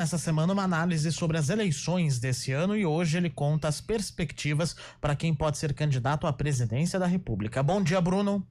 Essa semana uma análise sobre as eleições desse ano e hoje ele conta as perspectivas para quem pode ser candidato à presidência da República. Bom dia, Bruno.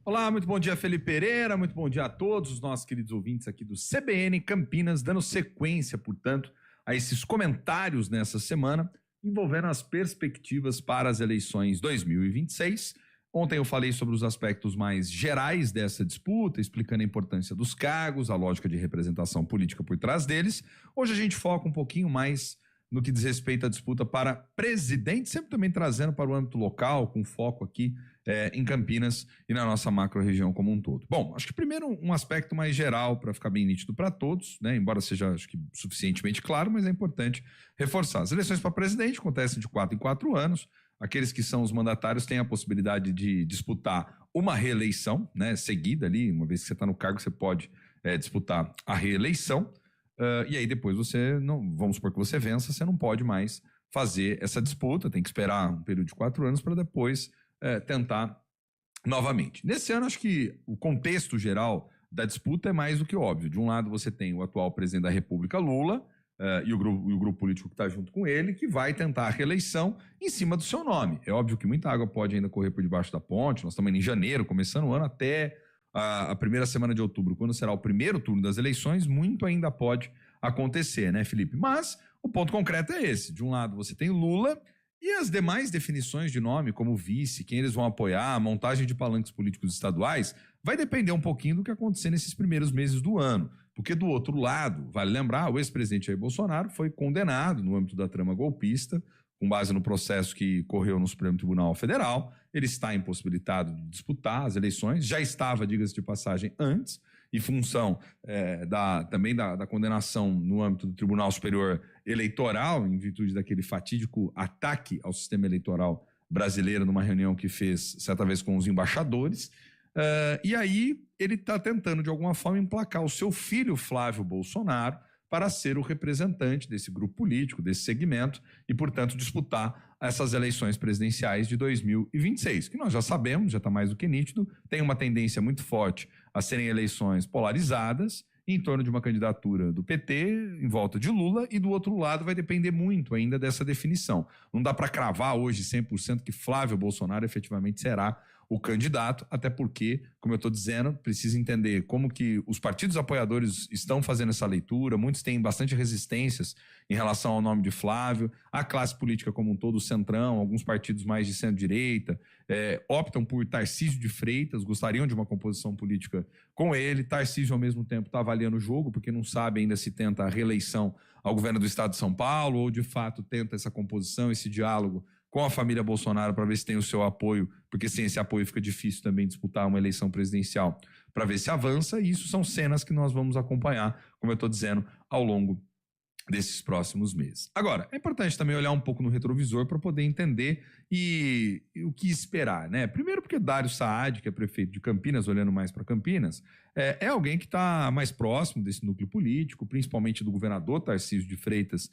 Olá, muito bom dia, Felipe Pereira, muito bom dia a todos os nossos queridos ouvintes aqui do CBN Campinas, dando sequência, portanto, a esses comentários nessa semana envolvendo as perspectivas para as eleições 2026. Ontem eu falei sobre os aspectos mais gerais dessa disputa, explicando a importância dos cargos, a lógica de representação política por trás deles. Hoje a gente foca um pouquinho mais no que diz respeito à disputa para presidente, sempre também trazendo para o âmbito local, com foco aqui em Campinas e na nossa macro-região como um todo. Bom, acho que primeiro um aspecto mais geral para ficar bem nítido para todos, né? Embora seja acho que suficientemente claro, mas é importante reforçar. As eleições para presidente acontecem de 4 em 4 anos. Aqueles que são os mandatários têm a possibilidade de disputar uma reeleição, né, seguida ali, uma vez que você está no cargo, você pode disputar a reeleição, e aí depois você, não, vamos supor que você vença, você não pode mais fazer essa disputa, tem que esperar um período de 4 anos para depois tentar novamente. Nesse ano, acho que o contexto geral da disputa é mais do que óbvio. De um lado, você tem o atual presidente da República, Lula, e o grupo político que está junto com ele, que vai tentar a reeleição em cima do seu nome. É óbvio que muita água pode ainda correr por debaixo da ponte, nós estamos em janeiro, começando o ano, até a primeira semana de outubro, quando será o primeiro turno das eleições, muito ainda pode acontecer, né, Felipe? Mas o ponto concreto é esse. De um lado, você tem Lula e as demais definições de nome, como vice, quem eles vão apoiar, a montagem de palanques políticos estaduais, vai depender um pouquinho do que acontecer nesses primeiros meses do ano. Porque do outro lado, vale lembrar, o ex-presidente Jair Bolsonaro foi condenado no âmbito da trama golpista, com base no processo que correu no Supremo Tribunal Federal. Ele está impossibilitado de disputar as eleições, já estava, diga-se de passagem, antes, em função também da condenação no âmbito do Tribunal Superior Eleitoral, em virtude daquele fatídico ataque ao sistema eleitoral brasileiro numa reunião que fez certa vez com os embaixadores. E aí ele está tentando, de alguma forma, emplacar o seu filho Flávio Bolsonaro para ser o representante desse grupo político, desse segmento, e, portanto, disputar essas eleições presidenciais de 2026, que nós já sabemos, já está mais do que nítido, tem uma tendência muito forte a serem eleições polarizadas, em torno de uma candidatura do PT, em volta de Lula, e do outro lado vai depender muito ainda dessa definição. Não dá para cravar hoje 100% que Flávio Bolsonaro efetivamente será o candidato, até porque, como eu estou dizendo, precisa entender como que os partidos apoiadores estão fazendo essa leitura, muitos têm bastante resistências em relação ao nome de Flávio, a classe política como um todo, o centrão, alguns partidos mais de centro-direita, optam por Tarcísio de Freitas, gostariam de uma composição política com ele. Tarcísio, ao mesmo tempo, está avaliando o jogo, porque não sabe ainda se tenta a reeleição ao governo do estado de São Paulo, ou de fato tenta essa composição, esse diálogo com a família Bolsonaro para ver se tem o seu apoio, porque sem esse apoio fica difícil também disputar uma eleição presidencial, para ver se avança, e isso são cenas que nós vamos acompanhar, como eu estou dizendo, ao longo desses próximos meses. Agora, é importante também olhar um pouco no retrovisor para poder entender e o que esperar, né? Primeiro porque Dário Saad, que é prefeito de Campinas, olhando mais para Campinas, é alguém que está mais próximo desse núcleo político, principalmente do governador Tarcísio de Freitas,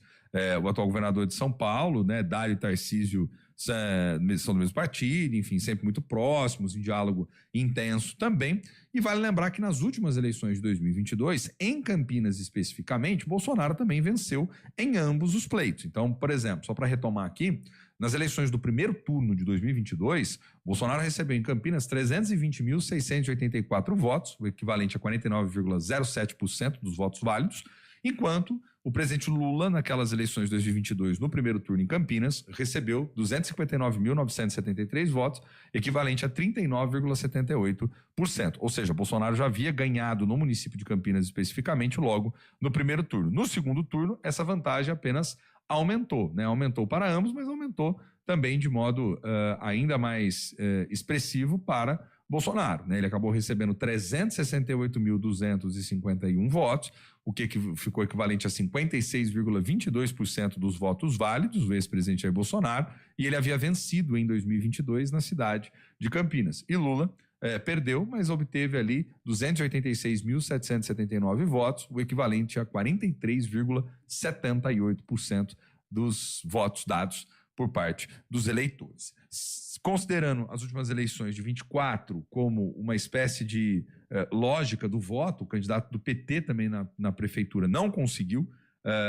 o atual governador de São Paulo, né? Dário e Tarcísio são do mesmo partido, enfim, sempre muito próximos, em diálogo intenso também. E vale lembrar que nas últimas eleições de 2022, em Campinas especificamente, Bolsonaro também venceu em ambos os pleitos. Então, por exemplo, só para retomar aqui, nas eleições do primeiro turno de 2022, Bolsonaro recebeu em Campinas 320.684 votos, o equivalente a 49,07% dos votos válidos, enquanto o presidente Lula, naquelas eleições de 2022, no primeiro turno em Campinas, recebeu 259.973 votos, equivalente a 39,78%. Ou seja, Bolsonaro já havia ganhado no município de Campinas especificamente logo no primeiro turno. No segundo turno, essa vantagem apenas aumentou, né? Aumentou para ambos, mas aumentou também de modo ainda mais expressivo para Bolsonaro, né? Ele acabou recebendo 368.251 votos, o que ficou equivalente a 56,22% dos votos válidos, o ex-presidente Jair Bolsonaro, e ele havia vencido em 2022 na cidade de Campinas. E Lula perdeu, mas obteve ali 286.779 votos, o equivalente a 43,78% dos votos dados por parte dos eleitores. Considerando as últimas eleições de 24 como uma espécie de lógica do voto, o candidato do PT também na prefeitura não conseguiu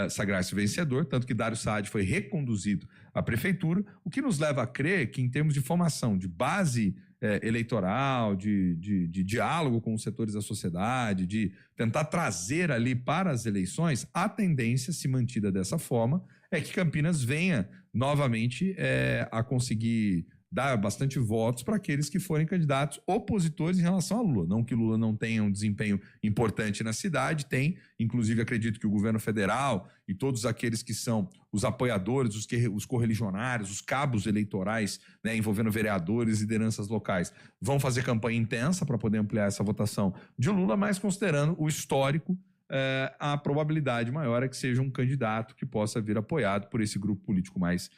sagrar-se vencedor, tanto que Dário Saad foi reconduzido à prefeitura, o que nos leva a crer que, em termos de formação de base eleitoral, de diálogo com os setores da sociedade, de tentar trazer ali para as eleições, a tendência, se mantida dessa forma, é que Campinas venha novamente a conseguir dar bastante votos para aqueles que forem candidatos opositores em relação a Lula. Não que Lula não tenha um desempenho importante na cidade, tem, inclusive acredito que o governo federal e todos aqueles que são os apoiadores, os correligionários, os cabos eleitorais, né, envolvendo vereadores e lideranças locais, vão fazer campanha intensa para poder ampliar essa votação de Lula, mas considerando o histórico, a probabilidade maior é que seja um candidato que possa vir apoiado por esse grupo político mais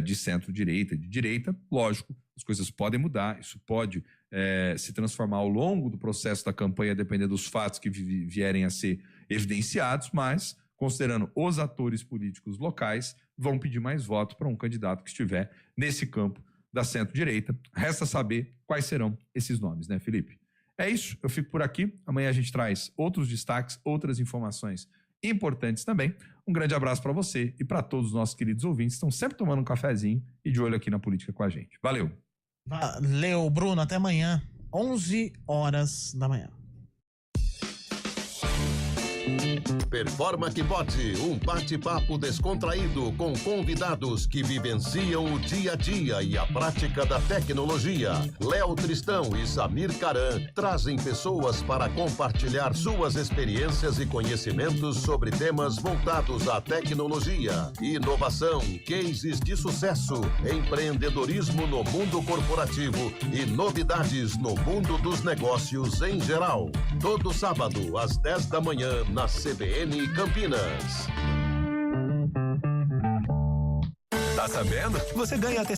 de centro-direita, de direita. Lógico, as coisas podem mudar, isso pode se transformar ao longo do processo da campanha, dependendo dos fatos que vierem a ser evidenciados, mas, considerando os atores políticos locais, vão pedir mais votos para um candidato que estiver nesse campo da centro-direita. Resta saber quais serão esses nomes, né, Felipe? É isso, eu fico por aqui. Amanhã a gente traz outros destaques, outras informações importantes também. Um grande abraço para você e para todos os nossos queridos ouvintes que estão sempre tomando um cafezinho e de olho aqui na política com a gente. Valeu! Valeu, Bruno. Até amanhã, 11 horas da manhã. Performa que pode, um bate-papo descontraído com convidados que vivenciam o dia a dia e a prática da tecnologia. Léo Tristão e Samir Caran trazem pessoas para compartilhar suas experiências e conhecimentos sobre temas voltados à tecnologia, inovação, cases de sucesso, empreendedorismo no mundo corporativo e novidades no mundo dos negócios em geral. Todo sábado, às 10 da manhã, na CBN Campinas. Tá sabendo? Você ganha até